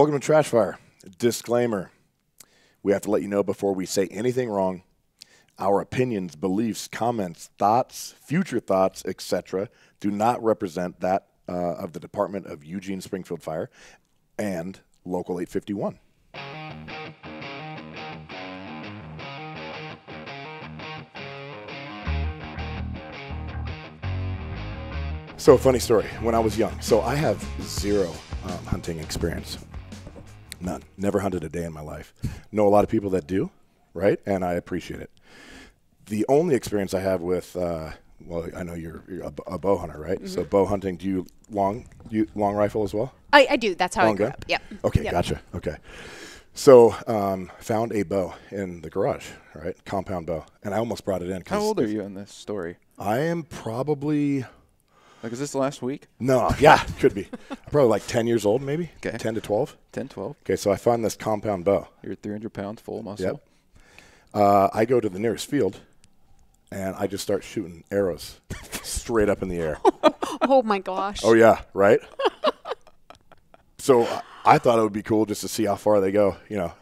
Welcome to Trash Fire. Disclaimer. We have to let you know before we say anything wrong, our opinions, beliefs, comments, thoughts, future thoughts, etc. do not represent that of the Department of Eugene Springfield Fire and Local 851. So, funny story. When I was young, so I have zero hunting experience. None. Never hunted a day in my life. Know a lot of people that do, right? And I appreciate it. The only experience I have with, well, I know you're a bow hunter, right? Mm-hmm. So bow hunting, do you long rifle as well? I do. That's how long I grew gun? up. Yep. Okay, yep. Gotcha. Okay. So found a bow in the garage, right? Compound bow. And I almost brought it in. How old are you in this story? I am probably... Like, is this last week? No, yeah, could be. I'm probably like 10 years old, maybe. Okay. 10 to 12. 10, 12. Okay, so I find this compound bow. You're 300 pounds full muscle. Yep. I go to the nearest field, and I just start shooting arrows straight up in the air. Oh, my gosh. Oh, yeah, right? So I thought it would be cool just to see how far they go,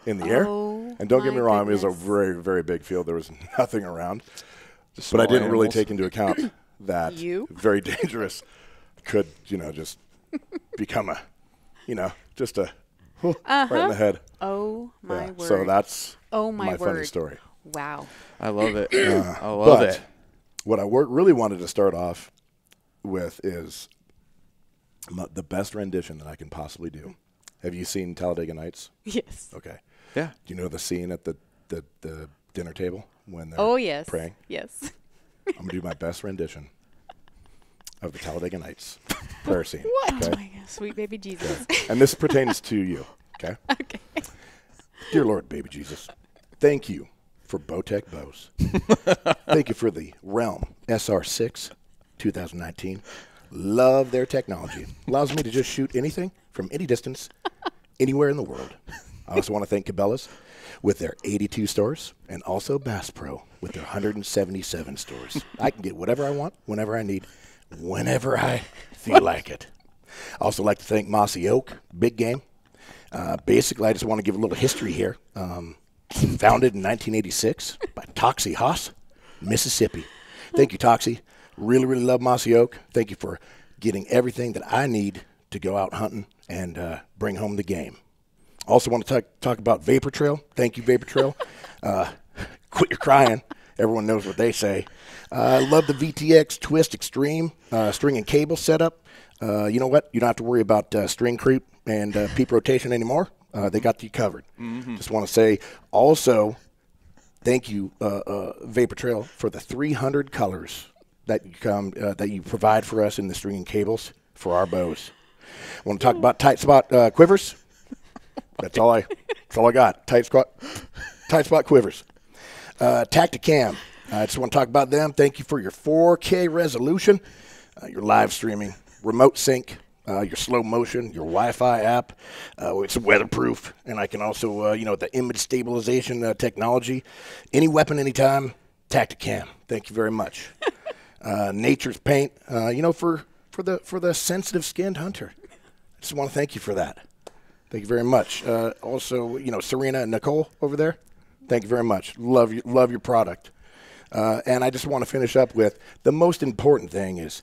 in the air. And don't get me wrong, it was a very, very big field. There was nothing around. But I didn't really take into account that very dangerous could, just become a, just a right in the head. Oh, my word. So that's my funny story. Wow. I love it. I love it. What I really wanted to start off with is the best rendition that I can possibly do. Have you seen Talladega Nights? Yes. Okay. Yeah. Do you know the scene at the dinner table when they're praying? Yes. I'm going to do my best rendition of the Talladega Nights prayer scene. What? Okay? Oh, my God. Sweet baby Jesus. And this pertains to you, okay? Okay. Dear Lord, baby Jesus, thank you for Bowtech bows. Thank you for the Realm SR6 2019. Love their technology. Allows me to just shoot anything from any distance, anywhere in the world. I also want to thank Cabela's with their 82 stores, and also Bass Pro with their 177 stores. I can get whatever I want, whenever I need, whenever I feel like it. I also like to thank Mossy Oak, Big Game. Basically, I just want to give a little history here. Founded in 1986 by Toxie Haas, Mississippi. Thank you, Toxie. Really, really love Mossy Oak. Thank you for getting everything that I need to go out hunting and bring home the game. Also want to talk about Vapor Trail. Thank you, Vapor Trail. Quit your crying. Everyone knows what they say. I love the VTX Twist Extreme string and cable setup. You know what? You don't have to worry about string creep and peep rotation anymore. They got you covered. Mm-hmm. Just want to say also thank you, Vapor Trail, for the 300 colors that you provide for us in the string and cables for our bows. I want to talk about tight spot quivers. That's all I got. Tight spot quivers. Tacticam. I just want to talk about them. Thank you for your 4K resolution, your live streaming, remote sync, your slow motion, your Wi-Fi app. It's weatherproof, and I can also, the image stabilization technology. Any weapon, anytime. Tacticam. Thank you very much. Nature's Paint. For the sensitive skinned hunter. I just want to thank you for that. Thank you very much. Also, Serena and Nicole over there, thank you very much. Love your product. And I just want to finish up with the most important thing is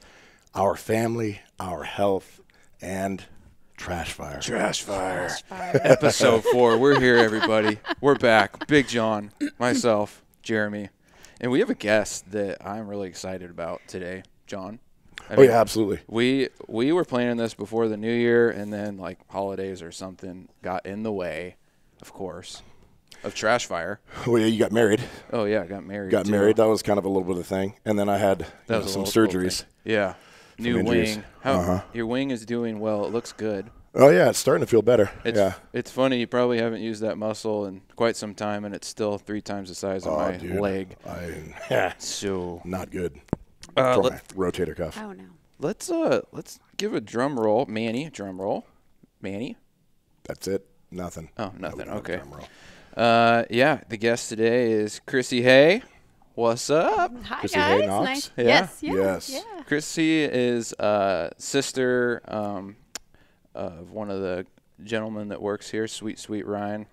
our family, our health, and Trash Fire. Trash Fire. Episode 4. We're here, everybody. We're back. Big John, myself, Jeremy. And we have a guest that I'm really excited about today, John. I mean, yeah, absolutely. We were planning this before the new year, and then like holidays or something got in the way, of course, of Trash Fire. Well, yeah, you got married. Oh yeah, I got married. Married. That was kind of a little bit of a thing, and then I had some surgeries. Yeah, new wing. Your wing is doing well. It looks good. Oh yeah, it's starting to feel better. It's funny. You probably haven't used that muscle in quite some time, and it's still 3 times the size of my leg. So not good. For my rotator cuff. Oh, no. Let's give a drum roll. Manny, drum roll. Manny? That's it. Nothing. Oh, nothing. Okay. Drum roll. The guest today is Krissy Hay. What's up? Hi, Krissy guys. Hay Knox? Nice. Yeah. Yes. Krissy is sister of one of the gentleman that works here, sweet Ryan.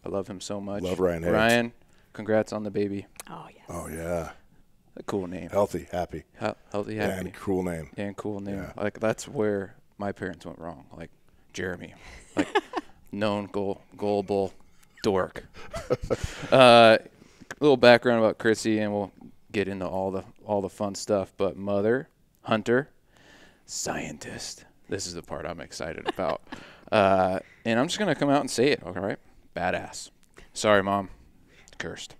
I love him so much. Love Ryan Hayes. Ryan, congrats on the baby. Oh, yes. Oh, yeah. A cool name. Healthy, happy. Healthy, Yeah, happy. and cool name. And cool name. Yeah. Like, that's where my parents went wrong. Like, Jeremy. Like, known gullible dork. Little background about Krissy, and we'll get into all the fun stuff. But mother, hunter, scientist. This is the part I'm excited about. And I'm just going to come out and say it, all right? Badass. Sorry, Mom. Cursed.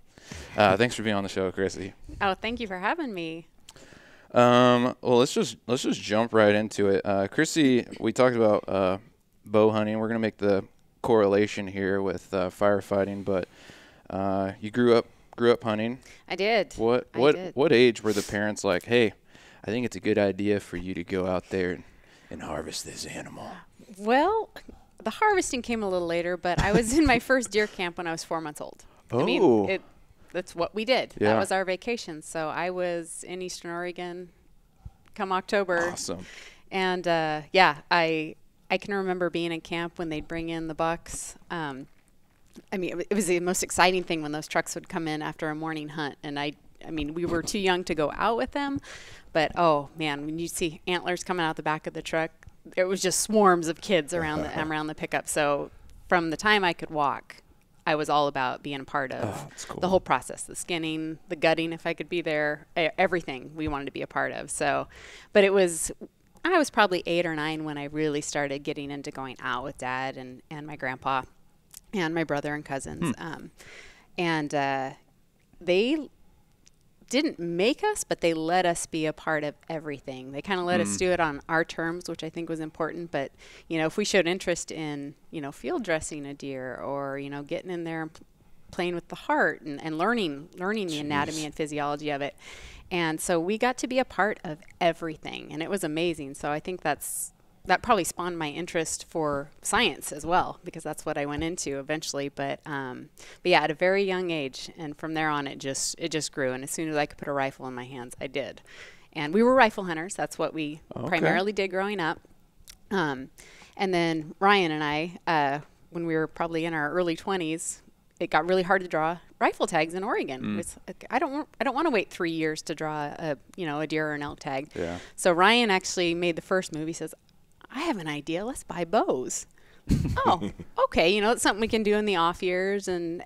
Thanks for being on the show, Krissy. Oh, thank you for having me. Well, let's just jump right into it. Krissy, we talked about bow hunting. We're going to make the correlation here with firefighting, but you grew up hunting. I did. What age were the parents like, hey, I think it's a good idea for you to go out there and harvest this animal? Well, the harvesting came a little later, but I was in my first deer camp when I was 4 months old. Oh. I mean, that's what we did. Yeah. That was our vacation. So I was in Eastern Oregon come October. Awesome. And, I can remember being in camp when they'd bring in the bucks. I mean, it was the most exciting thing when those trucks would come in after a morning hunt. And I mean, we were too young to go out with them. But, oh, man, when you see antlers coming out the back of the truck, there was just swarms of kids around the pickup. So from the time I could walk, I was all about being a part of the whole process, the skinning, the gutting, if I could be there, everything we wanted to be a part of. So, but I was probably 8 or 9 when I really started getting into going out with Dad and my grandpa and my brother and cousins. They didn't make us, but they let us be a part of everything. They kind of let us do it on our terms, which I think was important. But, if we showed interest in, field dressing a deer or, getting in there and playing with the heart and learning the anatomy and physiology of it. And so we got to be a part of everything, and it was amazing. So I think that probably spawned my interest for science as well, because that's what I went into eventually. But yeah, at a very young age, and from there on, it just grew. And as soon as I could put a rifle in my hands, I did. And we were rifle hunters. That's what we primarily did growing up. And then Ryan and I, when we were probably in our early 20s, it got really hard to draw rifle tags in Oregon. It's, I don't want to wait 3 years to draw a deer or an elk tag. Yeah. So Ryan actually made the first move. He says, I have an idea. Let's buy bows. Oh, okay. It's something we can do in the off years, and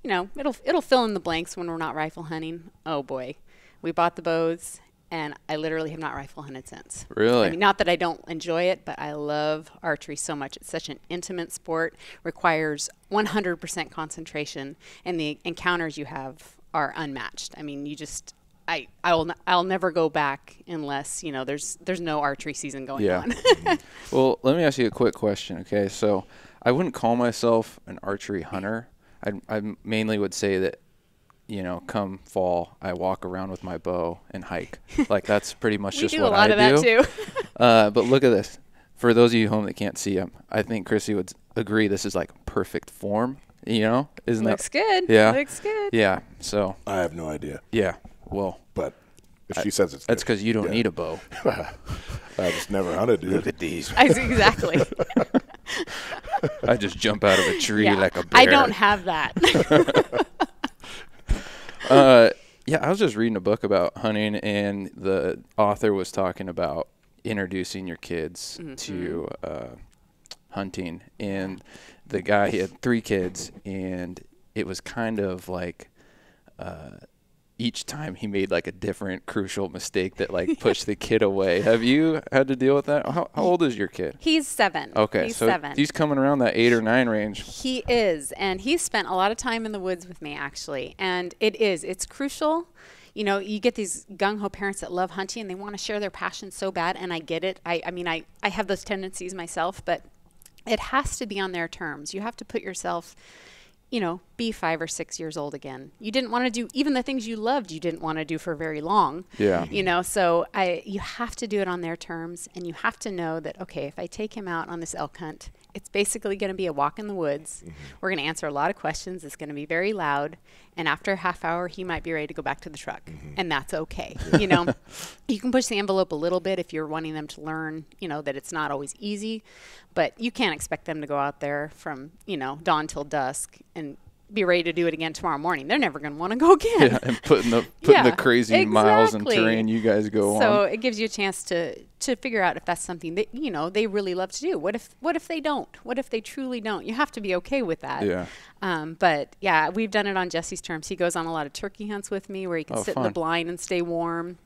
it'll fill in the blanks when we're not rifle hunting. Oh boy, we bought the bows, and I literally have not rifle hunted since. Really? I mean, not that I don't enjoy it, but I love archery so much. It's such an intimate sport, requires 100% concentration, and the encounters you have are unmatched. I mean, I'll never go back unless there's no archery season going on. Well, let me ask you a quick question. Okay, so I wouldn't call myself an archery hunter. I mainly would say that come fall, I walk around with my bow and hike. Like that's pretty much just what I do. We do a lot of that too. But look at this. For those of you home that can't see him, I think Krissy would agree this is like perfect form. Isn't Looks good. Yeah. Looks good. Yeah. So I have no idea. yeah. Well, But if she says it's that's good, because you don't need a bow. I just never hunted, dude. Look at these. Exactly. I just jump out of a tree like a bear. I don't have that. Yeah, I was just reading a book about hunting, and the author was talking about introducing your kids to hunting. And the guy, he had 3 kids, and it was kind of like each time he made like a different crucial mistake that like pushed the kid away. Have you had to deal with that? How old is your kid? He's 7. Okay, he's so 7. He's coming around that 8 or 9 range. He is, and he's spent a lot of time in the woods with me, actually. And it's crucial. You get these gung-ho parents that love hunting, and they want to share their passion so bad, and I get it. I mean, I have those tendencies myself, but it has to be on their terms. You have to put yourself, be 5 or 6 years old again. You didn't want to do, even the things you loved, you didn't want to do for very long. Yeah. So you have to do it on their terms, and you have to know that, okay, if I take him out on this elk hunt, it's basically going to be a walk in the woods. We're going to answer a lot of questions. It's going to be very loud. And after a half hour, he might be ready to go back to the truck. And that's okay. You know, you can push the envelope a little bit if you're wanting them to learn, you know, that it's not always easy. But you can't expect them to go out there from, you know, dawn till dusk and be ready to do it again tomorrow morning. They're never going to want to go again. Yeah, and putting the crazy miles and terrain you guys go on. So it gives you a chance to figure out if that's something that, you know, they really love to do. What if they don't? What if they truly don't? You have to be okay with that. Yeah. But yeah, we've done it on Jesse's terms. He goes on a lot of turkey hunts with me where he can sit in the blind and stay warm.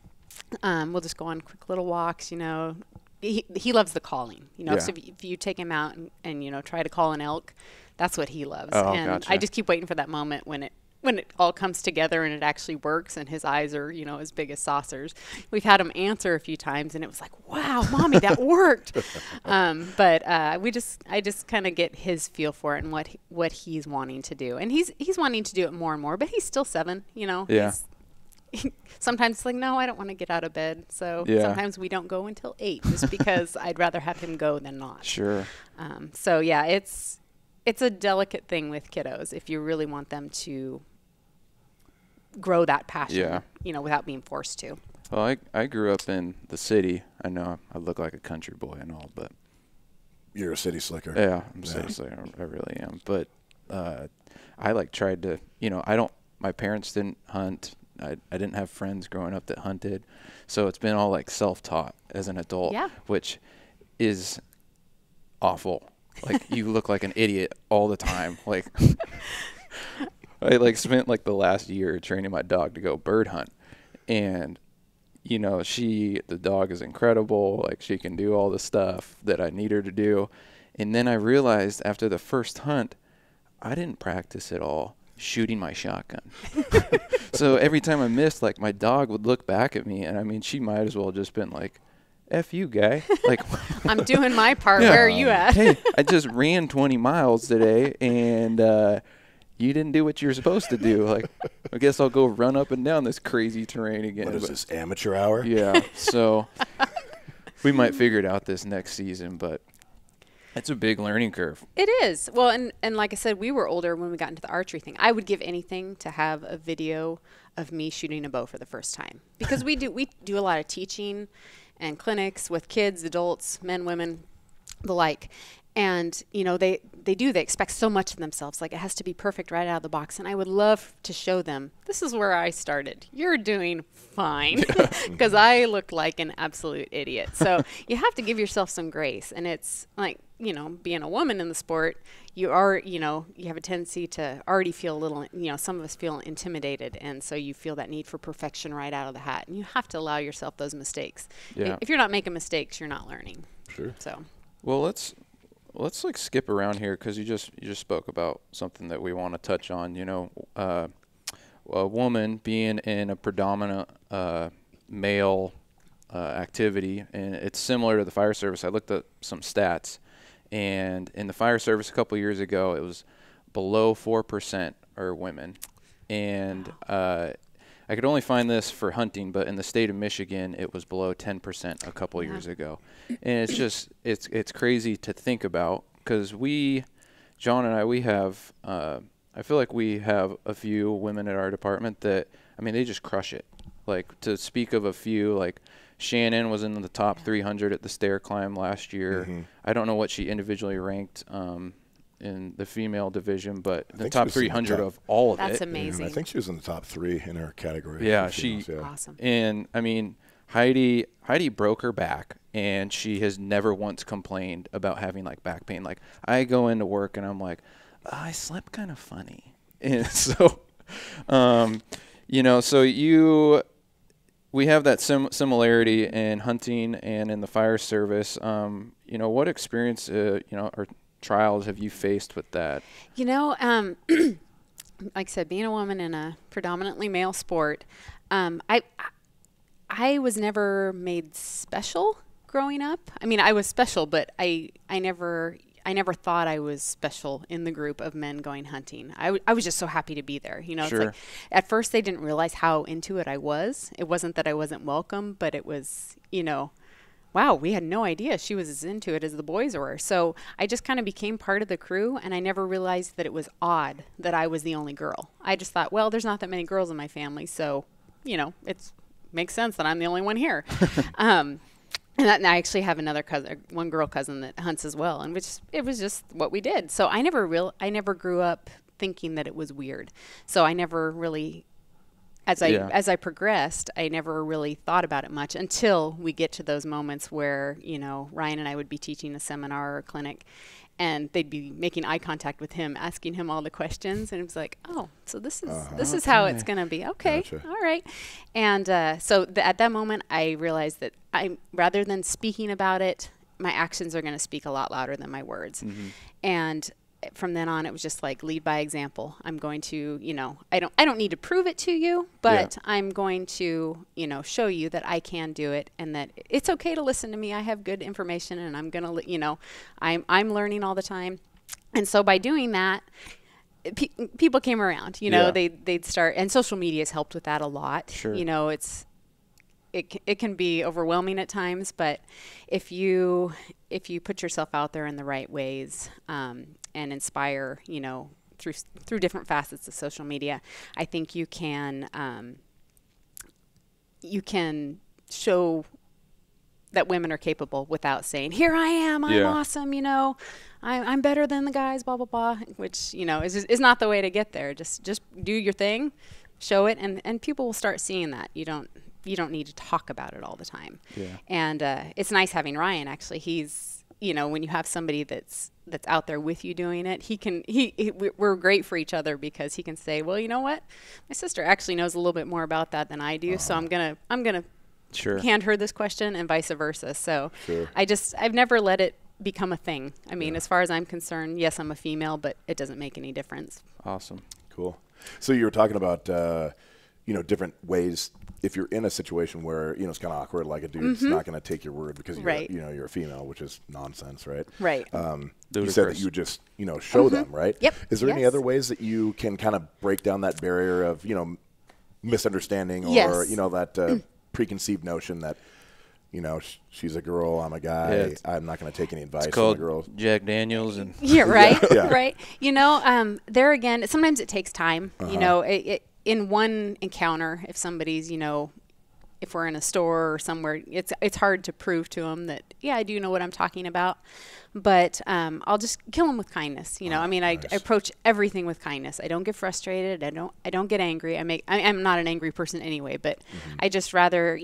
We'll just go on quick little walks, you know. He loves the calling, you know. So if you take him out and you know, try to call an elk, that's what he loves. And gotcha. I just keep waiting for that moment when it all comes together and it actually works and his eyes are, you know, as big as saucers. We've had him answer a few times and it was like, wow, Mommy, that worked. But I just kind of get his feel for it and what he's wanting to do. And he's wanting to do it more and more, but he's still 7, you know. Yeah. Sometimes it's like, no, I don't want to get out of bed. So sometimes we don't go until 8 just because I'd rather have him go than not. Sure. So yeah, it's a delicate thing with kiddos if you really want them to grow that passion, you know, without being forced to. Well, I grew up in the city. I know I look like a country boy and all, but you're a city slicker. Yeah, I'm a city slicker. I really am. But I like tried to, you know, my parents didn't hunt. I didn't have friends growing up that hunted. So it's been all like self-taught as an adult, which is awful. Like you look like an idiot all the time. Like I like spent like the last year training my dog to go bird hunt. And you know, the dog is incredible. Like she can do all the stuff that I need her to do. And then I realized after the first hunt, I didn't practice at all shooting my shotgun. So every time I missed, like my dog would look back at me and I mean, she might as well just been like, F you, guy. Like I'm doing my part. Where are you at? Hey, I just ran 20 miles today and you didn't do what you're supposed to do. Like, I guess I'll go run up and down this crazy terrain again. What is this, amateur hour? Yeah. So we might figure it out this next season, but it's a big learning curve. It is. Well, and like I said, we were older when we got into the archery thing. I would give anything to have a video of me shooting a bow for the first time because we do a lot of teaching and clinics with kids, adults, men, women, the like. And, you know, they expect so much of themselves. Like it has to be perfect right out of the box. And I would love to show them, this is where I started. You're doing fine. Because I looked like an absolute idiot. So you have to give yourself some grace. And it's like, you know, being a woman in the sport, you have a tendency to already feel a little, you know, some of us feel intimidated. And so you feel that need for perfection right out of the hat. And you have to allow yourself those mistakes. Yeah. If you're not making mistakes, you're not learning. Sure. So. Well, let's like skip around here because you just spoke about something that we want to touch on. You know, a woman being in a predominant male activity, and it's similar to the fire service. I looked at some stats, and in the fire service a couple years ago, it was below 4% are women, and I could only find this for hunting, but in the state of Michigan, it was below 10% a couple years ago. And it's just, it's crazy to think about because John and I, we have, I feel like we have a few women at our department that, I mean, they just crush it. Like to speak of a few, like Shannon was in the top 300 at the stair climb last year. Mm-hmm. I don't know what she individually ranked in the female division, but the top 300 of all of it. That's amazing. I think she was in the top 3 in her category. Yeah, awesome. And I mean, Heidi broke her back, and she has never once complained about having like back pain. Like I go into work and I'm like, I slept kind of funny, and so, you know, so we have that similarity in hunting and in the fire service. You know, what experience, you know, or trials have you faced with that? You know, like I said, being a woman in a predominantly male sport, I was never made special growing up. I mean, I was special, but I never thought I was special in the group of men going hunting. I was just so happy to be there. You know, Sure. It's like at first they didn't realize how into it I was. It wasn't that I wasn't welcome, but it was, you know, wow, we had no idea she was as into it as the boys were. So I just kind of became part of the crew, and I never realized that it was odd that I was the only girl. I just thought, well, there's not that many girls in my family, so, it makes sense that I'm the only one here. And I actually have another cousin, one girl cousin that hunts as well, and it was just what we did. So I never grew up thinking that it was weird. So I never really, as I progressed, I never really thought about it much until we get to those moments where, Ryan and I would be teaching a seminar or a clinic, and they'd be making eye contact with him, asking him all the questions, and it was like, oh, so this is how it's going to be. Okay, gotcha. All right. And so at that moment, I realized that rather than speaking about it, my actions are going to speak a lot louder than my words. Mm-hmm. And from then on, it was just like lead by example. I'm going to, I don't need to prove it to you, but I'm going to, show you that I can do it and that it's okay to listen to me. I have good information, and I'm going to, I'm learning all the time. And so by doing that, people came around, they'd start, and social media has helped with that a lot. Sure. It can be overwhelming at times, but if you put yourself out there in the right ways, and inspire, through different facets of social media, I think you can show that women are capable without saying, here I am, I'm awesome, I'm better than the guys, blah, blah, blah, which, is not the way to get there. Just do your thing, show it, and people will start seeing that. You don't need to talk about it all the time. Yeah. And it's nice having Ryan, actually. He's, when you have somebody that's out there with you doing it, we're great for each other, because he can say, well, you know what? My sister actually knows a little bit more about that than I do. So I'm going to Sure. hand her this question, and vice versa. So Sure. I've never let it become a thing. I mean, as far as I'm concerned, yes, I'm a female, but it doesn't make any difference. Awesome. Cool. So you were talking about, different ways. If you're in a situation where, it's kind of awkward, like a dude's not going to take your word because you're, you're a female, which is nonsense, right? Right. You said that you would just, show them, right? Yep. Is there any other ways that you can kind of break down that barrier of, misunderstanding or, Yes. that preconceived notion that, she's a girl, I'm a guy, I'm not going to take any advice It's from a called girl. Jack Daniels and Yeah, right. Yeah. Right. There again, sometimes it takes time. In one encounter, if somebody's, if we're in a store or somewhere, it's hard to prove to them that, I do know what I'm talking about. But I'll just kill them with kindness. I approach everything with kindness. I don't get frustrated. I don't get angry. I'm not an angry person anyway, but I just rather,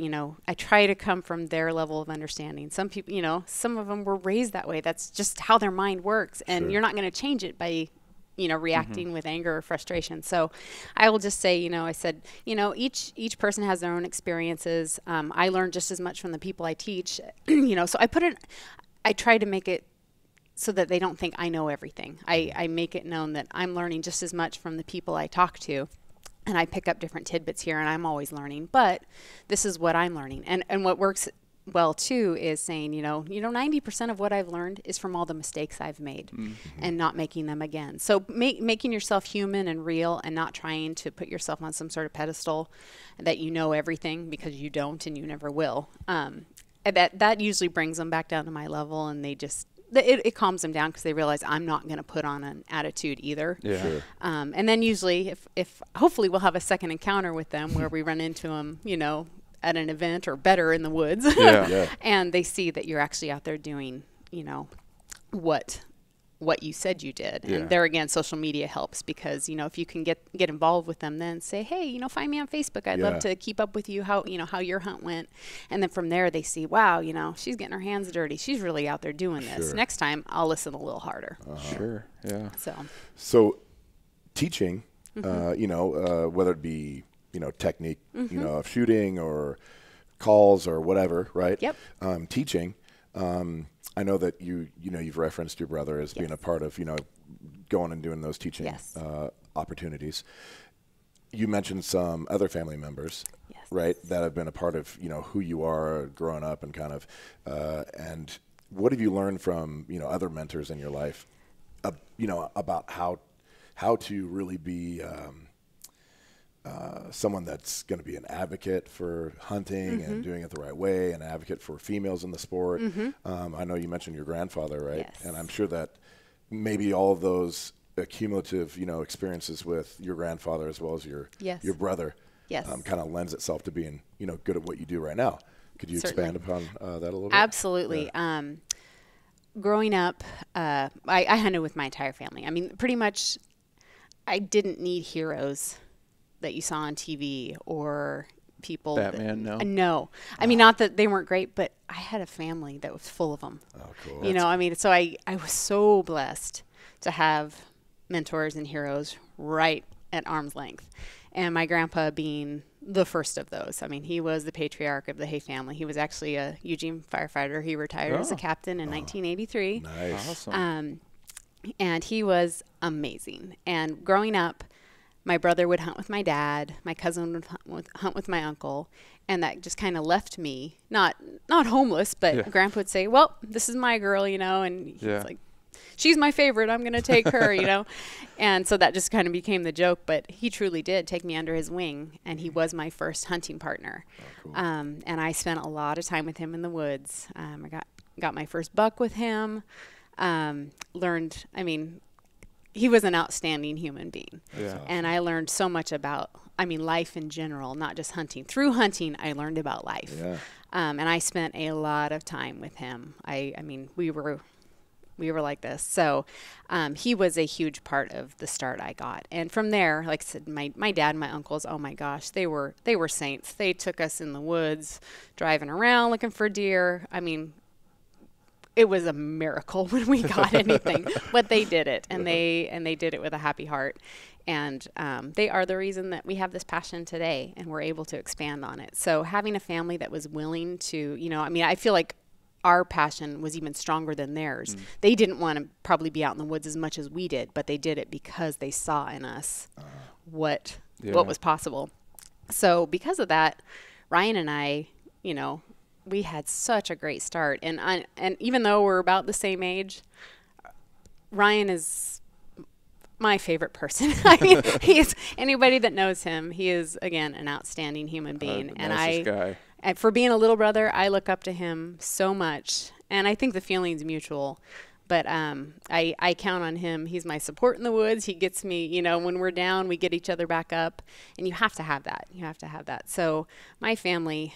I try to come from their level of understanding. Some people, some of them were raised that way. That's just how their mind works. And you're not going to change it by reacting with anger or frustration. So I will just say, I said, each person has their own experiences. I learn just as much from the people I teach, so I try to make it so that they don't think I know everything. I make it known that I'm learning just as much from the people I talk to, and I pick up different tidbits here, and I'm always learning, but this is what I'm learning. And what works well too is saying, 90% of what I've learned is from all the mistakes I've made and not making them again. So making yourself human and real, and not trying to put yourself on some sort of pedestal that you know everything, because you don't and you never will. That usually brings them back down to my level, and they just, it calms them down, because they realize I'm not going to put on an attitude either. Yeah. Sure. And then usually if hopefully we'll have a second encounter with them where we run into them, at an event or better in the woods. Yeah. And they see that you're actually out there doing, what you said you did. Yeah. And there again, social media helps, because, if you can get involved with them, then say, hey, find me on Facebook. I'd love to keep up with you, how your hunt went. And then from there they see, wow, she's getting her hands dirty. She's really out there doing this. Sure. Next time I'll listen a little harder. Sure. Yeah. So teaching, whether it be, technique, of shooting or calls or whatever, right? Yep. Teaching. I know that you've referenced your brother as being a part of, going and doing those teaching opportunities. You mentioned some other family members, right, that have been a part of, who you are growing up and kind of, and what have you learned from, other mentors in your life, about how to really be, someone that's going to be an advocate for hunting and doing it the right way, an advocate for females in the sport. I know you mentioned your grandfather, right? Yes. And I'm sure that maybe all of those cumulative, experiences with your grandfather as well as your brother kind of lends itself to being, good at what you do right now. Could you expand upon that a little bit? Absolutely. Yeah. Growing up, I hunted with my entire family. I mean, pretty much I didn't need heroes that you saw on TV or people. Batman, no? No. I mean, not that they weren't great, but I had a family that was full of them. Oh, cool. So I was so blessed to have mentors and heroes right at arm's length. And my grandpa being the first of those. I mean, he was the patriarch of the Hay family. He was actually a Eugene firefighter. He retired as a captain in 1983. Nice. Awesome. And he was amazing. And growing up, my brother would hunt with my dad. My cousin would hunt with my uncle. And that just kind of left me, not homeless, but Grandpa would say, well, this is my girl, and he's like, she's my favorite. I'm going to take her, And so that just kind of became the joke. But he truly did take me under his wing. And he was my first hunting partner. Oh, cool. And I spent a lot of time with him in the woods. I got my first buck with him. Learned, he was an outstanding human being. Yeah. And I learned so much about, life in general, not just hunting. Through hunting, I learned about life. Yeah. And I spent a lot of time with him. We were like this. So he was a huge part of the start I got. And from there, like I said, my dad and my uncles, oh my gosh, they were saints. They took us in the woods, driving around looking for deer. It was a miracle when we got anything, but they did it, and they did it with a happy heart. And they are the reason that we have this passion today, and we're able to expand on it. So having a family that was willing to, I feel like our passion was even stronger than theirs. They didn't want to probably be out in the woods as much as we did, but they did it because they saw in us what was possible. So because of that, Ryan and I, we had such a great start. And even though we're about the same age, Ryan is my favorite person. He is, anybody that knows him, he is, again, an outstanding human being. The nicest guy. And for being a little brother, I look up to him so much. And I think the feeling's mutual. But I count on him. He's my support in the woods. He gets me, when we're down, we get each other back up. And you have to have that. You have to have that. So my family,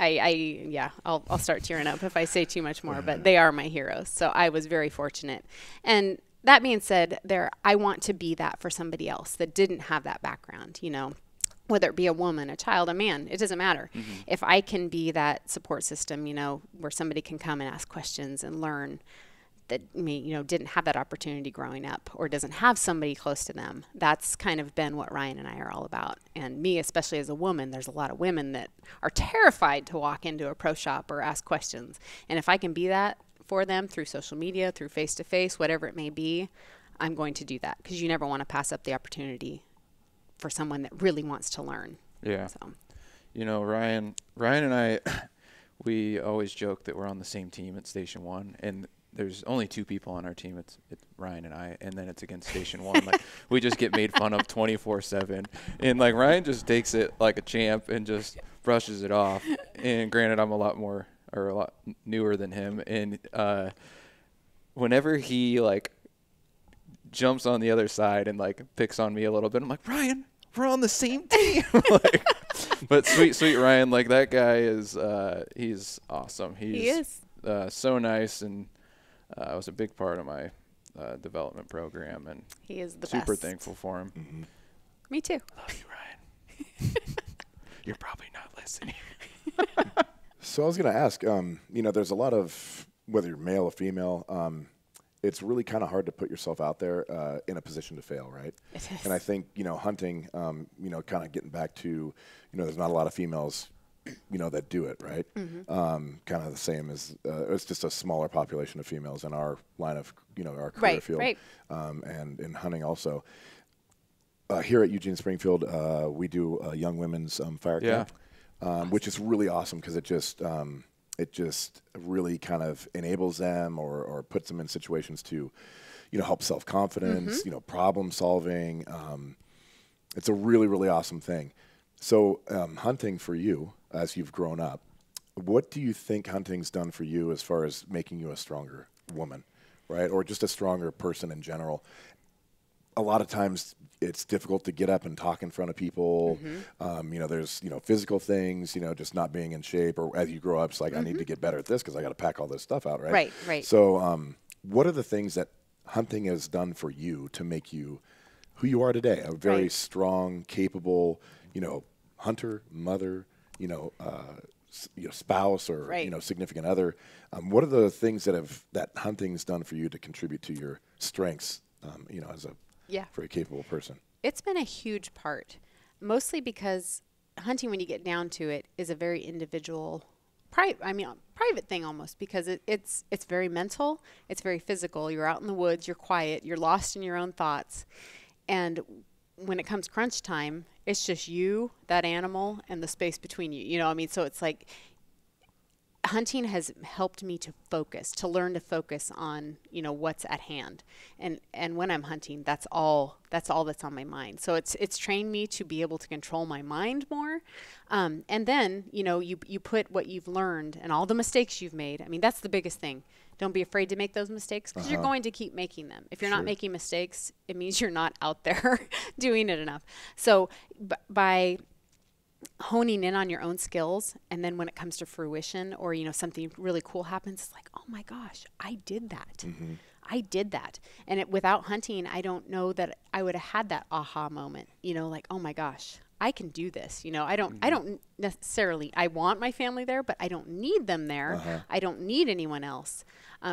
I'll start tearing up if I say too much more, but they are my heroes. So I was very fortunate. And that being said, I want to be that for somebody else that didn't have that background, whether it be a woman, a child, a man, it doesn't matter. If I can be that support system, where somebody can come and ask questions and learn that didn't have that opportunity growing up or doesn't have somebody close to them. That's kind of been what Ryan and I are all about. And me, especially as a woman, there's a lot of women that are terrified to walk into a pro shop or ask questions. And if I can be that for them through social media, through face-to-face, whatever it may be, I'm going to do that, because you never want to pass up the opportunity for someone that really wants to learn. Yeah. So. Ryan and I, we always joke that we're on the same team at Station 1, and there's only two people on our team. It's Ryan and I, and then it's against Station 1. We just get made fun of 24/7, and Ryan just takes it like a champ and just brushes it off. And granted, I'm a lot newer than him, and whenever he jumps on the other side and picks on me a little bit, I'm like, Ryan, we're on the same team. But sweet Ryan, that guy is he's awesome. He is so nice, and was a big part of my development program, and he is the super best. thankful for him. Mm-hmm. Me too. Love you, Ryan. You're probably not listening. So I was going to ask, there's a lot of, whether you're male or female, it's really kind of hard to put yourself out there in a position to fail, right? It is. And I think, hunting, kind of getting back to, there's not a lot of females, that do it, right? Kind of the same as, it's just a smaller population of females in our line of, our career field. Right. And in hunting also. Here at Eugene Springfield, we do a young women's fire camp, which is really awesome, because it just really kind of enables them or puts them in situations to, help self-confidence, problem solving. It's a really, really awesome thing. So hunting for you, as you've grown up, what do you think hunting's done for you as far as making you a stronger woman, right? Or just a stronger person in general? A lot of times it's difficult to get up and talk in front of people. There's, physical things, just not being in shape. Or as you grow up, it's like, I need to get better at this because I got to pack all this stuff out, right? Right. So what are the things that hunting has done for you to make you who you are today? A very strong, capable, hunter, mother, spouse or significant other. What are the things that hunting's done for you to contribute to your strengths? As a very capable person. It's been a huge part, mostly because hunting, when you get down to it, is a very individual, private thing almost, because it's very mental, it's very physical. You're out in the woods, you're quiet, you're lost in your own thoughts, and when it comes crunch time, it's just you, that animal, and the space between you. So it's like hunting has helped me to learn to focus on, what's at hand. And when I'm hunting, that's all that's on my mind. So it's trained me to be able to control my mind more. And then, you put what you've learned and all the mistakes you've made. That's the biggest thing. Don't be afraid to make those mistakes, because you're going to keep making them. If you're not making mistakes, it means you're not out there doing it enough. So by honing in on your own skills, and then when it comes to fruition or something really cool happens, it's like, oh my gosh, I did that. I did that. And without hunting, I don't know that I would have had that aha moment, like, oh my gosh, I can do this. I don't necessarily, I want my family there, but I don't need them there. I don't need anyone else.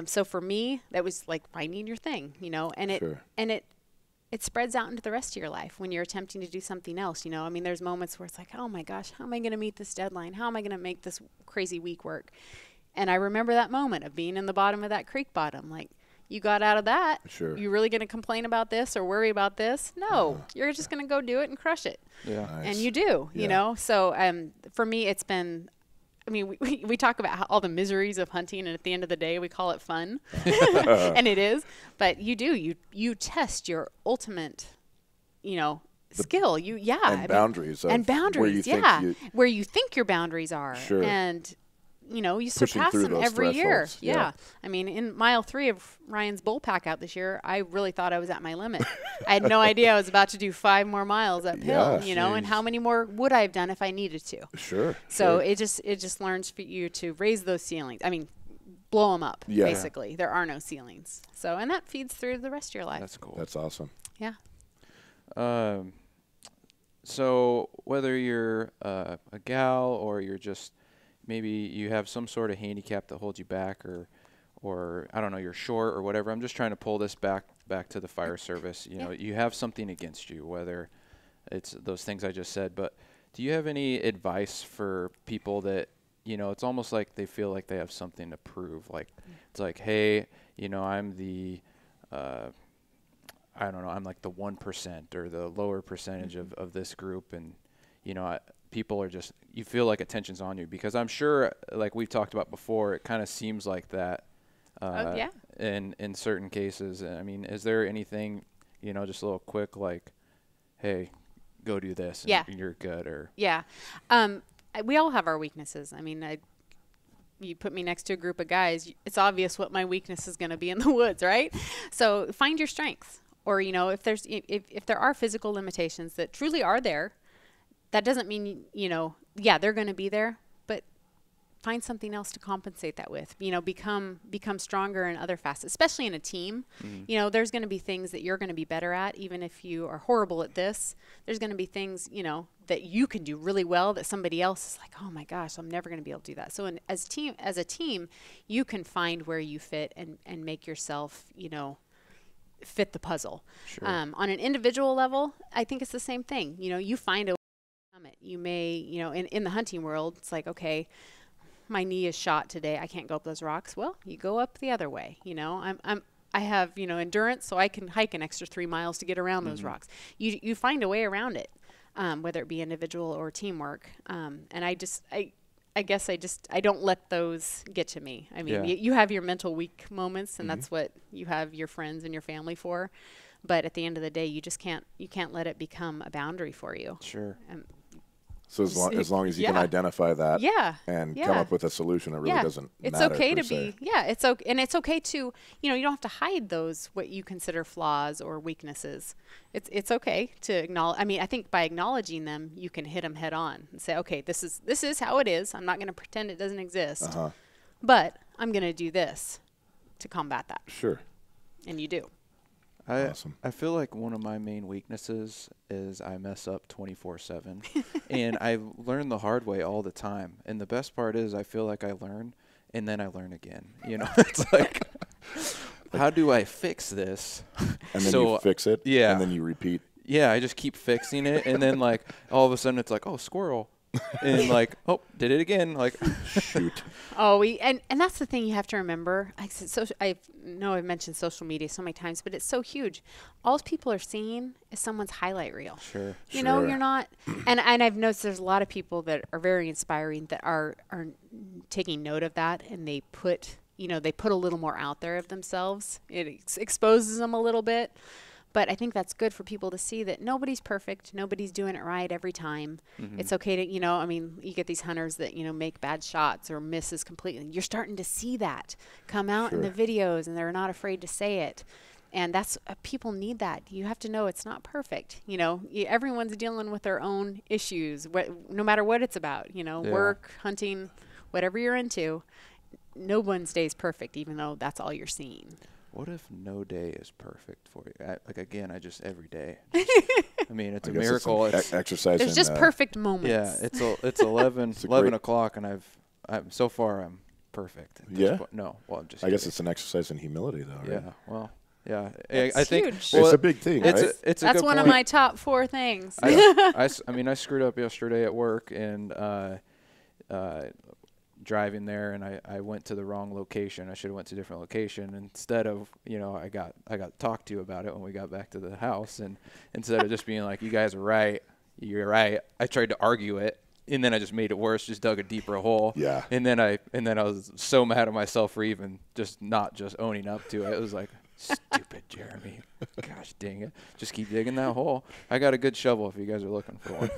So for me, that was like finding your thing, and it spreads out into the rest of your life when you're attempting to do something else. There's moments where it's like, oh my gosh, how am I going to meet this deadline? How am I going to make this crazy week work? And I remember that moment of being in the bottom of that creek bottom. Like, you got out of that. Sure. You really going to complain about this or worry about this? No, you're just going to go do it and crush it. Yeah. Nice. And you do, So for me, it's been, we talk about all the miseries of hunting, and at the end of the day, we call it fun. And it is. But you test your ultimate, skill. And boundaries. And boundaries, where you think your boundaries are. Sure. And, you surpass them every year. Yeah. In mile 3 of Ryan's bull pack out this year, I really thought I was at my limit. I had no idea I was about to do 5 more miles uphill, and how many more would I have done if I needed to? Sure. So it just learns for you to raise those ceilings. Blow them up, basically. There are no ceilings. So, and that feeds through the rest of your life. That's cool. That's awesome. Yeah. So whether you're a gal or you're just, maybe you have some sort of handicap that holds you back, or I don't know, you're short or whatever. I'm just trying to pull this back to the fire service. You have something against you, whether it's those things I just said. But do you have any advice for people that, it's almost like they feel like they have something to prove? Like, it's like, hey, I'm the, I don't know, I'm like the 1% or the lower percentage of this group. And, people are just, you feel like attention's on you, because I'm sure, like we've talked about before, it kind of seems like that in certain cases. Is there anything, just a little quick, like, hey, go do this and you're good? Or we all have our weaknesses. You put me next to a group of guys, it's obvious what my weakness is going to be in the woods, right? So find your strengths. Or, if there are physical limitations that truly are there, that doesn't mean, they're going to be there, but find something else to compensate that with. Become stronger in other facets, especially in a team. There's going to be things that you're going to be better at, even if you are horrible at this. There's going to be things, that you can do really well that somebody else is like, oh my gosh, I'm never going to be able to do that. So as a team, you can find where you fit and make yourself, fit the puzzle. Sure. On an individual level, I think it's the same thing. You find a summit. You may, in the hunting world, it's like, okay, my knee is shot today. I can't go up those rocks. Well, you go up the other way. I have, endurance, so I can hike an extra 3 miles to get around those rocks. You find a way around it, whether it be individual or teamwork. And I guess I don't let those get to me. I mean, Yeah. you have your mental weak moments, and that's what you have your friends and your family for. But at the end of the day, you can't let it become a boundary for you. Sure. So as long as you can identify that and come up with a solution, it really doesn't it's matter. Okay to be it's okay, and it's okay to, you don't have to hide those what you consider flaws or weaknesses. It's okay to acknowledge. I mean, I think by acknowledging them, you can hit them head on and say, okay, this is how it is. I'm not going to pretend it doesn't exist, but I'm going to do this to combat that. Sure. And you do. Awesome. I feel like one of my main weaknesses is I mess up 24/7, and I learn the hard way all the time. And the best part is I feel like I learn, and then I learn again. It's like, how do I fix this? And then you fix it. Yeah. And then you repeat. Yeah, I just keep fixing it, and then like all of a sudden it's like, oh, squirrel. And like, oh, did it again. Like, shoot. Oh, and that's the thing you have to remember. I know I've mentioned social media so many times, but it's so huge. All people are seeing is someone's highlight reel. Sure. You know, you're not. And I've noticed there's a lot of people that are very inspiring that are taking note of that, and they put a little more out there of themselves. It exposes them a little bit. But I think that's good for people to see that nobody's perfect. Nobody's doing it right every time. It's okay to, you get these hunters that, make bad shots or misses completely. You're starting to see that come out in the videos, and they're not afraid to say it. And that's, people need that. You have to know it's not perfect. Everyone's dealing with their own issues, no matter what it's about, work, hunting, whatever you're into. No one stays perfect, even though that's all you're seeing. What if no day is perfect for you? I just every day. I mean, it's a miracle. It's exercise. There's just perfect moments. Yeah, it's 11 o'clock, and I'm so far I'm perfect. Yeah. I'm just. I guess it's an exercise in humility, though. Right? Yeah. Well. Yeah. That's I think huge. It's a big thing, right? That's one of my top 4 things. I screwed up yesterday at work, and driving there, and I went to the wrong location. I should have went to a different location. Instead of, I got talked to about it when we got back to the house, and instead of just being like, you guys are right, you're right, I tried to argue it, and then I just made it worse, just dug a deeper hole. Yeah. And then I was so mad at myself for even not owning up to it. It was like, stupid Jeremy. Gosh dang it. Just keep digging that hole. I got a good shovel if you guys are looking for one.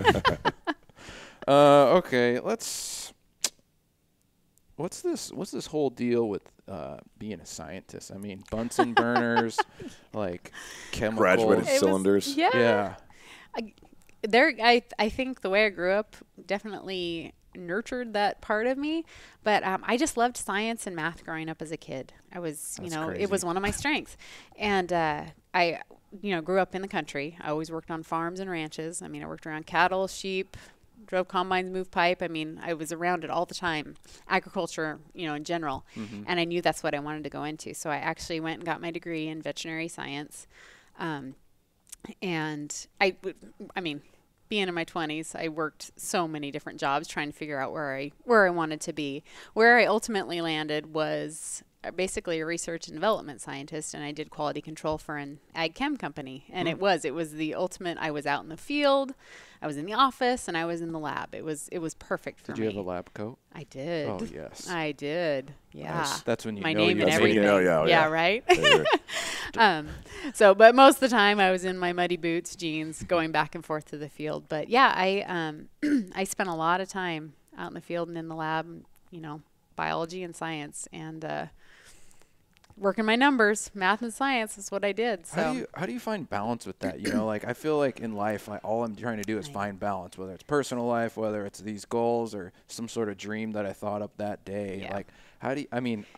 Okay, What's this whole deal with being a scientist? I mean, Bunsen burners, like chemicals. Graduated cylinders. Yeah. I think the way I grew up definitely nurtured that part of me, but I just loved science and math growing up as a kid. I was, it was one of my strengths. And I grew up in the country. I always worked on farms and ranches. I mean, I worked around cattle, sheep, drove combines, moved pipe. I mean, I was around it all the time, agriculture, in general. And I knew that's what I wanted to go into. So I actually went and got my degree in veterinary science. And I mean, being in my 20s, I worked so many different jobs trying to figure out where I wanted to be. Where I ultimately landed was basically a research and development scientist, and I did quality control for an ag chem company. And it was the ultimate. I was out in the field, I was in the office, and I was in the lab. It was perfect for me. Did you have a lab coat? I did. Oh, yes. I did. Yeah. Nice. That's when you my know name you're and That's when you everything. know, Yeah, right. But most of the time I was in my muddy boots, jeans, going back and forth to the field. But yeah, I spent a lot of time out in the field and in the lab, biology and science, and working my numbers, math and science is what I did. So how do you find balance with that? Like I feel like in life, all I'm trying to do is find balance, whether it's personal life, whether it's these goals or some sort of dream that I thought up that day. Yeah. Like I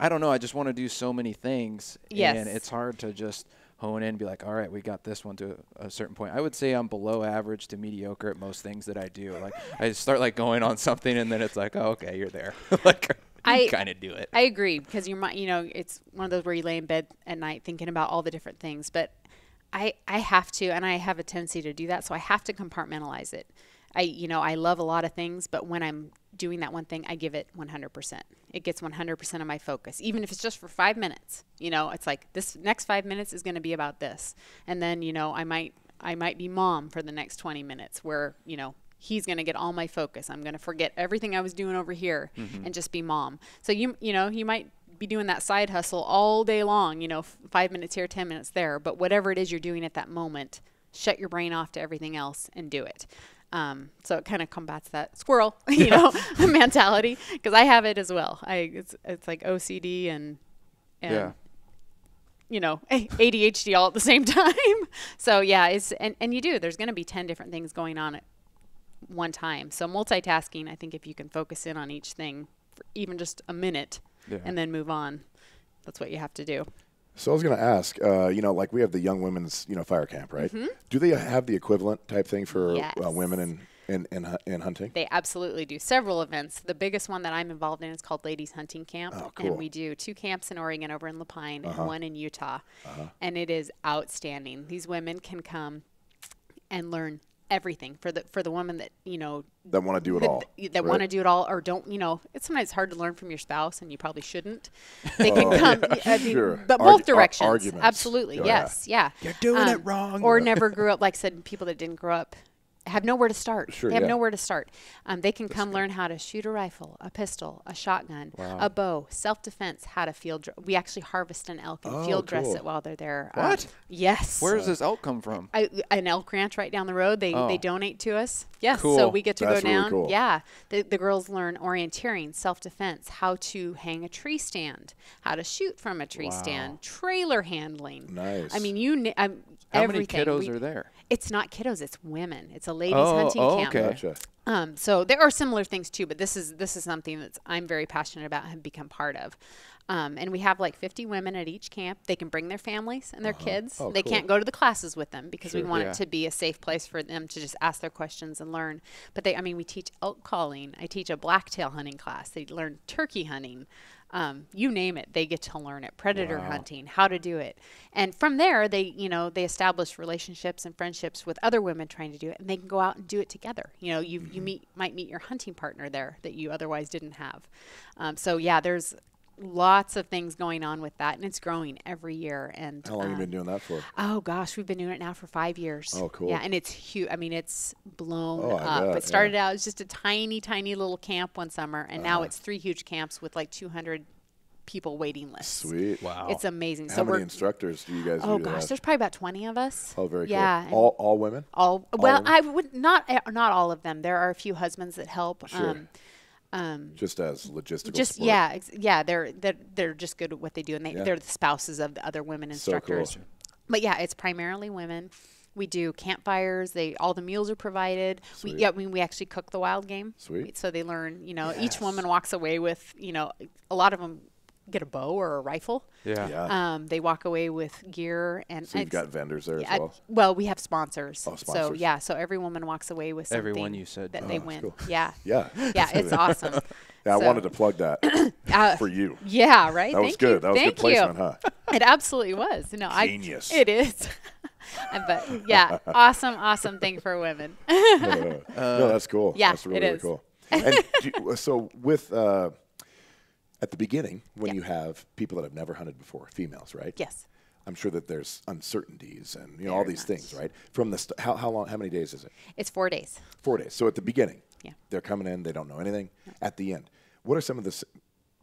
don't know. I just want to do so many things. Yes. And it's hard to just hone in and be like, all right, we got this one to a certain point. I would say I'm below average to mediocre at most things that I do. Like I start like going on something and then it's like, oh, okay, you're there. Like I kind of do it. I agree, because it's one of those where you lay in bed at night thinking about all the different things. But I have to, and I have a tendency to do that, so I have to compartmentalize it. I love a lot of things, but when I'm doing that one thing, I give it 100%. It gets 100% of my focus, even if it's just for 5 minutes. It's like this next 5 minutes is going to be about this, and then I might be mom for the next 20 minutes, where he's going to get all my focus. I'm going to forget everything I was doing over here and just be mom. So you know, you might be doing that side hustle all day long, you know, 5 minutes here, 10 minutes there, but whatever it is you're doing at that moment, shut your brain off to everything else and do it. So it kind of combats that squirrel, you know, mentality, because I have it as well. It's like OCD and you know, ADHD all at the same time. So yeah, and you do. There's going to be 10 different things going on at one time. So multitasking, I think if you can focus in on each thing for even just a minute and then move on, that's what you have to do. So I was going to ask, you know, like we have the Young Women's, you know, fire camp, right? Do they have the equivalent type thing for women in hunting? They absolutely do. Several events. The biggest one that I'm involved in is called Ladies Hunting Camp. Oh, cool. And we do 2 camps in Oregon, over in Lapine, and 1 in Utah. And it is outstanding. These women can come and learn everything for the women that, you know, that want to do it all, that want to do it all, or don't, you know, it's sometimes hard to learn from your spouse, and you probably shouldn't. They can come, I mean, but both directions. Arguments. Absolutely. Yes. Yeah. You're doing it wrong. Or never grew up, like I said, people that didn't grow up have nowhere to start. Sure, they have nowhere to start. They can come learn how to shoot a rifle, a pistol, a shotgun, a bow, self-defense, how to field. We actually harvest an elk and field dress it while they're there. What? Yes. Where does this elk come from? An elk ranch right down the road. They donate to us. Yes. Cool. So we get to That's go down. really cool. Yeah. The girls learn orienteering, self-defense, how to hang a tree stand, how to shoot from a tree stand, trailer handling. Nice. I mean, How many everything. kiddos are there? It's not kiddos, it's women. It's a ladies hunting camp. Okay. Gotcha. So there are similar things too, but this is something that I'm very passionate about and have become part of. And we have like 50 women at each camp. They can bring their families and their kids. Oh, they cool. can't go to the classes with them because we want Yeah. it to be a safe place for them to just ask their questions and learn. But we teach elk calling. I teach a blacktail hunting class. They learn turkey hunting. You name it, they get to learn it. Predator hunting, how to do it. And from there, they establish relationships and friendships with other women trying to do it, and they can go out and do it together. You know, you might meet your hunting partner there that you otherwise didn't have. So yeah, there's lots of things going on with that, and it's growing every year. And How long have you been doing that for? Oh gosh, we've been doing it now for 5 years. Oh, cool. Yeah, and it's huge. I mean, it's blown I up. bet, It started out as just a tiny little camp one summer, and now it's 3 huge camps with like 200 people waiting lists. Sweet. Wow. It's amazing. How So many instructors do you guys oh usually gosh, have? there's probably about 20 of us. Oh, very yeah, cool. All women? Well, I would not all of them. There are a few husbands that help. Sure. Just as logistical support. They're just good at what they do, and they're the spouses of the other women instructors. So cool. But yeah, it's primarily women. We do campfires. All the meals are provided. Sweet. We actually cook the wild game. Sweet. So they learn. Each woman walks away with. A lot of them get a bow or a rifle. Yeah. They walk away with gear, and So you've got vendors there as well? Well, we have sponsors. Oh, sponsors. So every woman walks away with something. Everyone you said. that they win. cool. Yeah. Yeah. Yeah, it's awesome. Yeah, I wanted to plug that for you. Yeah, right. That was good. That was good placement, huh? It absolutely was. Genius. It is. But yeah, awesome thing for women. No, that's cool. Yeah, that's really, it really is. cool. And so with at the beginning, when you have people that have never hunted before, females, right? Yes. I'm sure that there's uncertainties and all Very these much. things, right? From the how long? How many days is it? It's 4 days. 4 days. So at the beginning, Yeah. they're coming in, they don't know anything. At the end, what are some of the?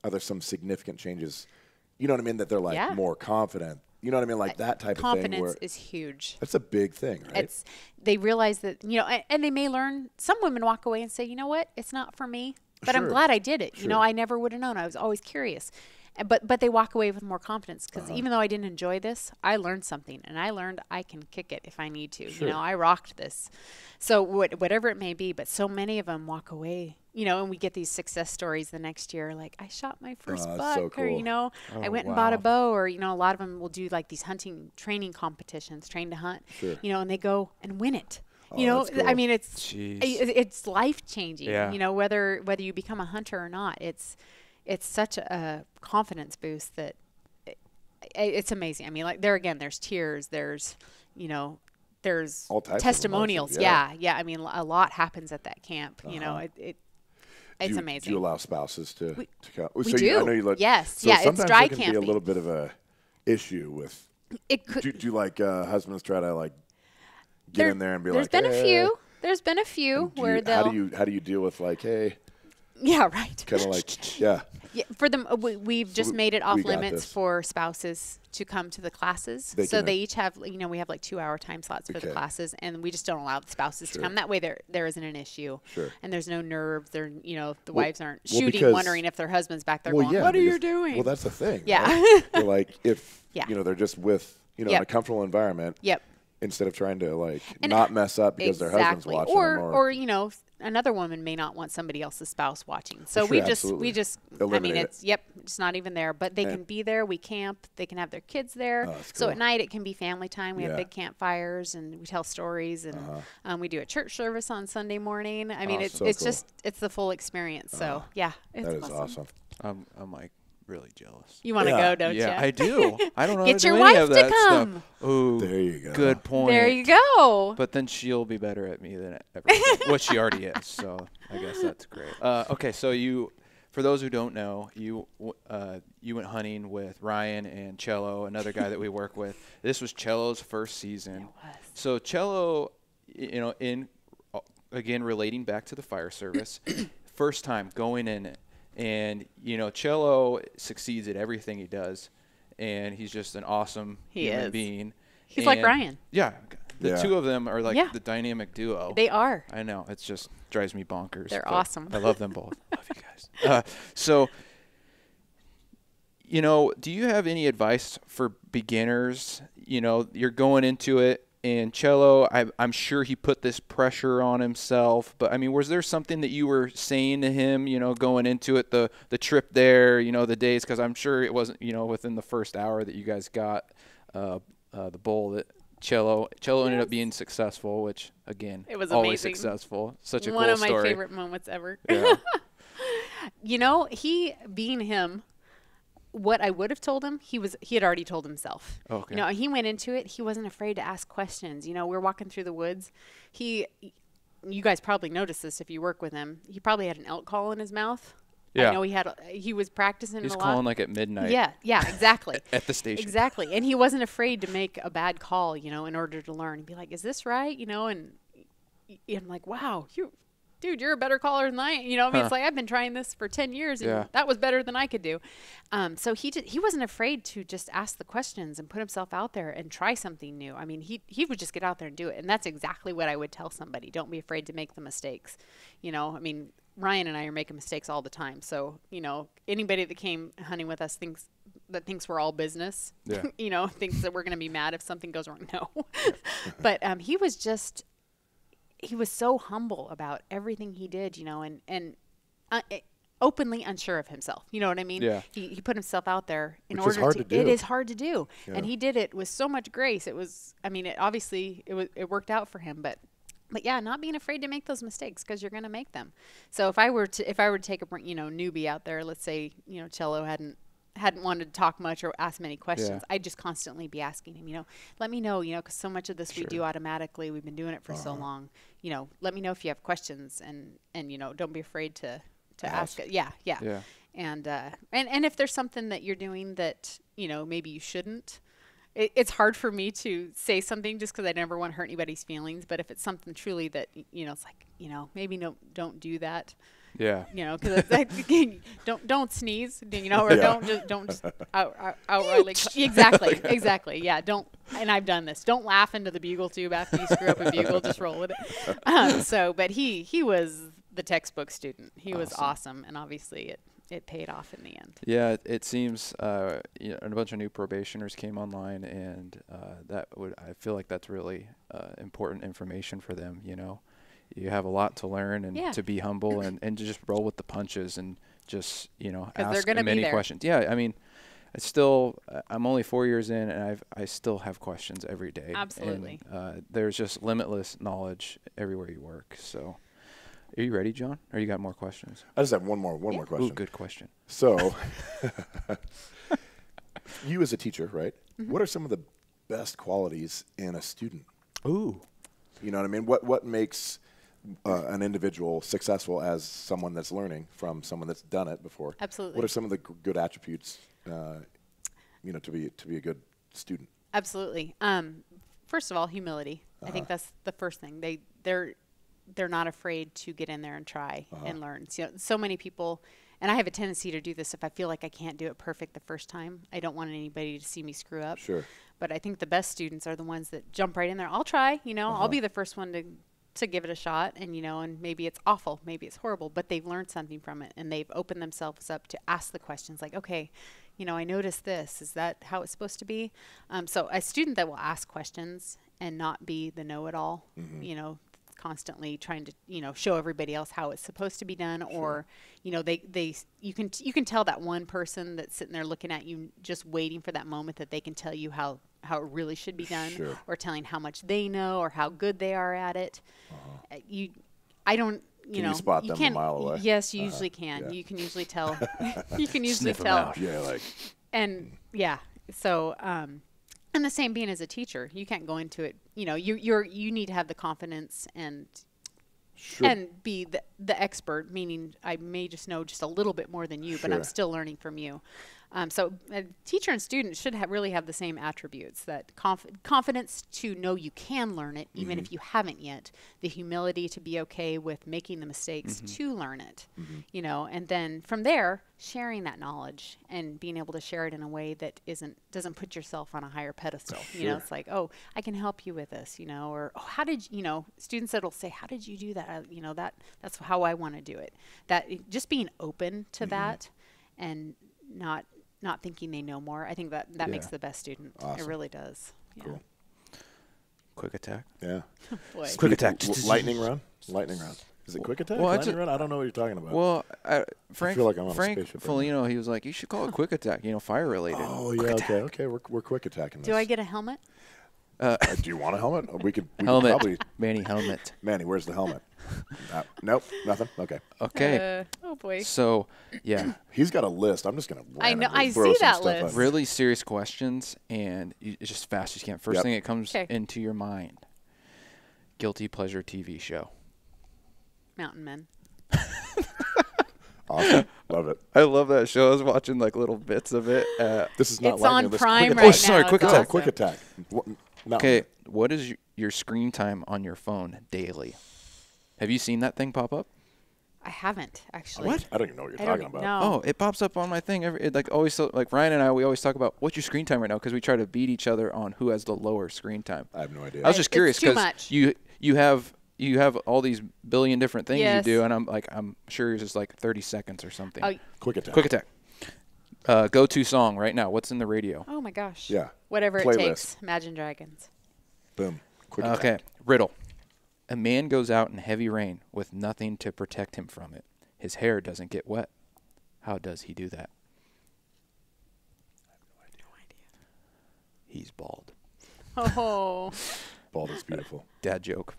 Are there some significant changes? You know what I mean? That they're like more confident. You know what I mean? Like that type of thing. Confidence is huge. That's a big thing, right? They realize that, and they may learn. Some women walk away and say, you know what? It's not for me, but I'm glad I did it. Sure. I never would have known. I was always curious. But they walk away with more confidence because even though I didn't enjoy this, I learned something, and I learned I can kick it if I need to. Sure. I rocked this. So whatever it may be, but so many of them walk away, and we get these success stories the next year, like I shot my first buck, so cool. or I went and bought a bow, or a lot of them will do like these hunting training competitions, train to hunt, Sure. and they go and win it. that's cool. I mean, Jeez. it's life changing. Yeah. Whether you become a hunter or not, it's such a confidence boost that it's amazing. I mean, like there's tears, there's there's all types testimonials. of emotions, Yeah. I mean, a lot happens at that camp. It's amazing. Do you allow spouses to come? We so do. I know you let. Yes. So Yeah, it's sometimes dry there can be a camping. little bit of a issue with. It could. Do you like husbands try to like get in there and be There's like? been a few. There's been a few where they'll. How do you deal with like, hey? Yeah, right. Kind of like, yeah. Yeah, for them, we've just made it off limits for spouses to come to the classes. So they each have, we have like 2-hour time slots for the classes, and we just don't allow the spouses to come. That way there isn't an issue. Sure. And there's no nerves. The wives aren't shooting, wondering if their husband's back there going, what are you doing? Well, that's the thing. Yeah. Right? You're like, if, they're just with, in a comfortable environment. Yep. Instead of trying to like not mess up because their husband's watching them, or another woman may not want somebody else's spouse watching. So we just eliminate it's not even there, but they can be there. We camp, they can have their kids there. Oh, so at night it can be family time. We have big campfires and we tell stories, and we do a church service on Sunday morning. I mean, it's the full experience. So it's that is awesome. I'm like really jealous. You want to go, don't you? Yeah, I do. I don't know. Get your wife to come. Oh, there you go. Good point. There you go. But then she'll be better at me than ever, what she already is. So I guess that's great. Okay, so for those who don't know, you went hunting with Ryan and Cello, another guy that we work with. This was Cello's first season. It was. So Cello, again relating back to the fire service, first time going in it. And, Cello succeeds at everything he does, and he's just an awesome human being. He's like Ryan. Yeah. The two of them are like the dynamic duo. They are. I know. It just drives me bonkers. They're awesome. I love them both. Love you guys. So, do you have any advice for beginners? You're going into it. And Cello, I'm sure he put this pressure on himself. But, I mean, was there something that you were saying to him, going into it, the trip there, the days? Because I'm sure it wasn't, within the first hour that you guys got the bull that Cello ended up being successful, which, again, it was always amazing. Successful. Such a cool story. One of story. my favorite moments ever. Yeah. He, being him, what I would have told him, he had already told himself. Okay. He went into it. He wasn't afraid to ask questions. We're walking through the woods. You guys probably noticed this if you work with him. He probably had an elk call in his mouth. Yeah. I know he was practicing He's a lot. calling like at midnight. Yeah, exactly. At the station. Exactly. And he wasn't afraid to make a bad call, in order to learn. He'd be like, is this right? And I'm like, wow, dude, you're a better caller than I am. It's like I've been trying this for 10 years, and that was better than I could do. So he wasn't afraid to just ask the questions and put himself out there and try something new. I mean, he would just get out there and do it, and that's exactly what I would tell somebody. Don't be afraid to make the mistakes. I mean, Ryan and I are making mistakes all the time. So, anybody that came hunting with us thinks we're all business. Yeah. Thinks that we're going to be mad if something goes wrong. No. But he was so humble about everything he did, and openly unsure of himself. You know what I mean? Yeah. He put himself out there in Which order is hard to do. It is hard to do. Yeah. And he did it with so much grace. It was, it worked out for him, but yeah, not being afraid to make those mistakes, because you're going to make them. So if I were to take a, newbie out there, let's say, Cello hadn't wanted to talk much or ask many questions, I'd just constantly be asking him, let me know, because so much of this we do automatically. We've been doing it for so long. Let me know if you have questions, and don't be afraid to ask it. Yeah. And if there's something that you're doing that, maybe you shouldn't, it's hard for me to say something just because I never want to hurt anybody's feelings. But if it's something truly that, it's like, maybe don't do that. Yeah. Because it's like, don't sneeze, or don't just outright. Exactly. Yeah. Don't. And I've done this. Don't laugh into the bugle tube after you screw up a bugle. Just roll with it. But he was the textbook student. He was awesome, and obviously it paid off in the end. Yeah, it seems a bunch of new probationers came online, and I feel like that's really important information for them. You have a lot to learn, and to be humble and to just roll with the punches, and just ask many questions. Yeah, I mean, I'm only 4 years in, and I still have questions every day. Absolutely. And there's just limitless knowledge everywhere you work. So. Are you ready, John? Or you got more questions? I just have one more question. Ooh, good question. So, you as a teacher, right? Mm-hmm. What are some of the best qualities in a student? Ooh. You know what I mean? What makes an individual successful as someone that's learning from someone that's done it before? Absolutely. What are some of the good attributes, to be a good student? Absolutely. First of all, humility. I think that's the first thing. they're not afraid to get in there and try and learn. So many people, and I have a tendency to do this if I feel like I can't do it perfect the first time. I don't want anybody to see me screw up. Sure. But I think the best students are the ones that jump right in there. I'll try, I'll be the first one to give it a shot, and and maybe it's awful, maybe it's horrible, but they've learned something from it, and they've opened themselves up to ask the questions like, okay, I noticed this. Is that how it's supposed to be? So a student that will ask questions and not be the know-it-all, constantly trying to show everybody else how it's supposed to be done, or you can tell that one person that's sitting there looking at you just waiting for that moment that they can tell you how it really should be done, or telling how much they know or how good they are at it. I don't. Can you spot them a mile away? Yes, you usually can. Yeah. You can usually tell. You can usually Sniff 'em tell. out. Yeah, and yeah, so and the same being as a teacher, you can't go into it. You need to have the confidence and be the expert. Meaning, I may just know just a little bit more than you, but I'm still learning from you. So a teacher and student should really have the same attributes, that confidence to know you can learn it, even if you haven't yet, the humility to be okay with making the mistakes to learn it, and then from there, sharing that knowledge and being able to share it in a way that doesn't put yourself on a higher pedestal. It's like, oh, I can help you with this, or, oh, how did students that'll say, how did you do that? That's how I want to do it. Just being open to that and not thinking they know more. I think that makes the best student. Awesome. It really does. Yeah. Cool. Quick attack. Yeah. Boy. Quick attack. Lightning round. Is it quick attack? Well, Lightning round? I don't know what you're talking about. Well, Frank, I feel like I'm on a Frank spaceship. Foligno, he was like, you should call it quick attack. Fire related. Oh yeah. Okay. We're quick attacking this. Do I get a helmet? Do you want a helmet? We could helmet. probably. Manny, helmet. Manny, where's the helmet? Nope, nothing. Okay. Okay. Oh boy. So, yeah. He's got a list. I'm just gonna. I know. I throw see some that stuff list. at him. Really serious questions, and it's just fast as you can. First thing that comes 'Kay. into your mind. Guilty pleasure TV show. Mountain Men. Awesome. Love it. I love that show. I was watching little bits of it. This is not It's lightning. on This is Prime quick right attack. now. sorry, quick It's attack. awesome. Quick attack. Okay, what is your screen time on your phone daily? Have you seen that thing pop up? I haven't actually. What? I don't even know what you're I talking don't about. know. Oh, it pops up on my thing. Like Ryan and I, we always talk about what's your screen time right now because we try to beat each other on who has the lower screen time. I have no idea. I was just It's curious too because much. you have all these billion different things Yes. you do, and I'm sure it's just like 30 seconds or something. Oh, Quick attack. Quick attack. Go-to song right now. What's in the radio? oh my gosh. Yeah. Whatever Playlist. it takes. Imagine Dragons. Boom. Quick attack. Okay, riddle. A man goes out in heavy rain with nothing to protect him from it. His hair doesn't get wet. How does he do that? No idea. He's bald. Oh. Bald is beautiful. Dad joke.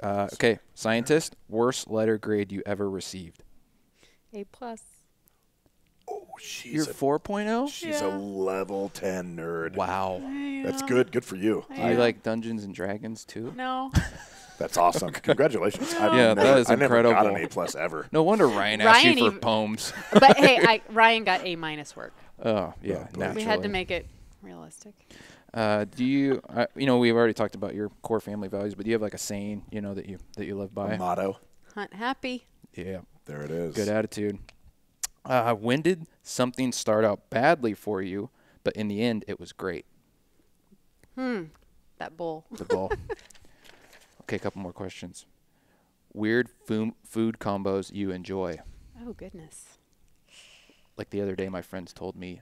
Okay, scientist, worst letter grade you ever received. A+. Oh, You're 4.0? She's a Yeah. level 10 nerd. Wow. That's good. Good for you. Do you like Dungeons and Dragons too? No. That's awesome. Congratulations. Yeah, that is I never got incredible. an A+ ever. No wonder Ryan asked Ryan you for even- poems. But hey, Ryan got A- work. Oh, yeah, naturally. We had to make it realistic. Do you, we've already talked about your core family values, but do you have like a saying, that you live by? A motto. Hunt happy. Yeah. There it is. Good attitude. When did something start out badly for you, but in the end it was great? That bull. The ball. Okay, a couple more questions. Weird food combos you enjoy. Oh goodness. Like the other day, my friends told me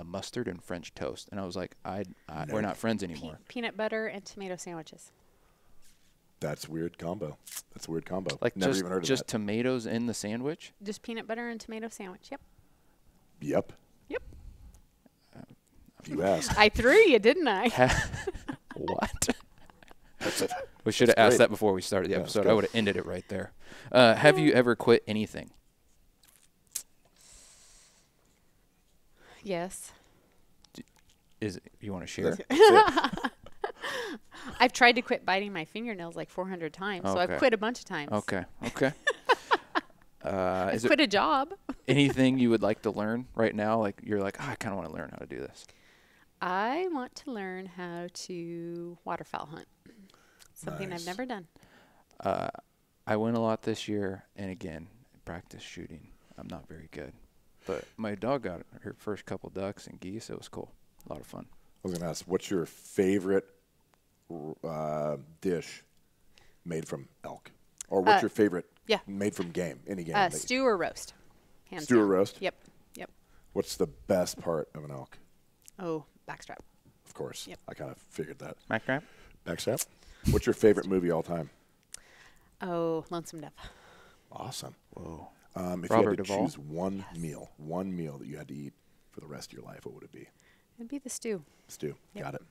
mustard and French toast, and I was like, we're not friends anymore. Peanut butter and tomato sandwiches. That's a weird combo. Like Never even heard of just that. tomatoes in the sandwich. Just peanut butter and tomato sandwich. Yep. Yep. Yep. You asked. I threw you, didn't I? What? That's it. We should have asked great. that before we started the Yeah, let's episode. go. I would have ended it right there. Have you ever quit anything? Yes. You want to share? That's it. I've tried to quit biting my fingernails like 400 times, so I've Okay. quit a bunch of times. Okay. I've Is it quit a job. anything you would like to learn right now? Like you're like, I kind of want to learn how to do this. I want to learn how to waterfowl hunt. Something Nice. I've never done. I went a lot this year, and again, practice shooting. I'm not very good. But my dog got her first couple ducks and geese. It was cool. A lot of fun. I was going to ask, what's your favorite dish made from elk? Or what's your favorite made from game, any game? Stew or roast. Hands Stew or down. roast? Yep. What's the best part of an elk? Oh, backstrap. Of course. Yep. I kind of figured that. Backstrap? Backstrap? What's your favorite movie all time? Oh, Lonesome Dove. Awesome. Whoa. If Robert you had to Duvall? choose one meal that you had to eat for the rest of your life, what would it be? It'd be the stew. Stew. Yep. Got it.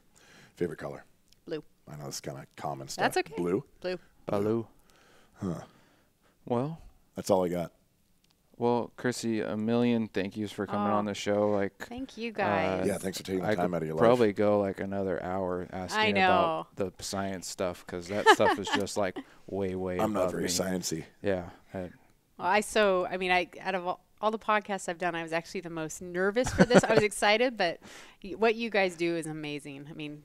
Favorite color? Blue. I know it's kind of common stuff. That's okay. Blue? Blue. Baloo. Huh. Well, That's all I got. Well, Krissy, a million thank yous for coming on the show. Like, thank you guys. Yeah, thanks for taking the I time could out of your life. probably go like another hour asking about the science stuff because that stuff is just like way I'm not above very me. sciencey. Yeah. Out of all the podcasts I've done, I was actually the most nervous for this. I was excited, but what you guys do is amazing. I mean,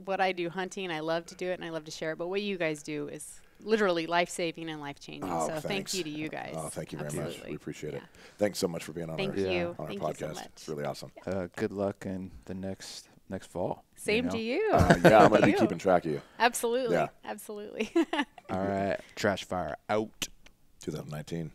what I do hunting, I love to do it and I love to share it, but what you guys do is literally life-saving and life-changing. Oh, so thanks. thank you to you guys. Oh, thank you very much. Absolutely. We appreciate it. Yeah. Thanks so much for being on Thank our, you. on our Thank you podcast. so much. It's really awesome. Good luck in the next fall. Same to you. Yeah, I'm going to be keeping track of you. Absolutely. Yeah. Absolutely. All right. Trash Fire out. 2019.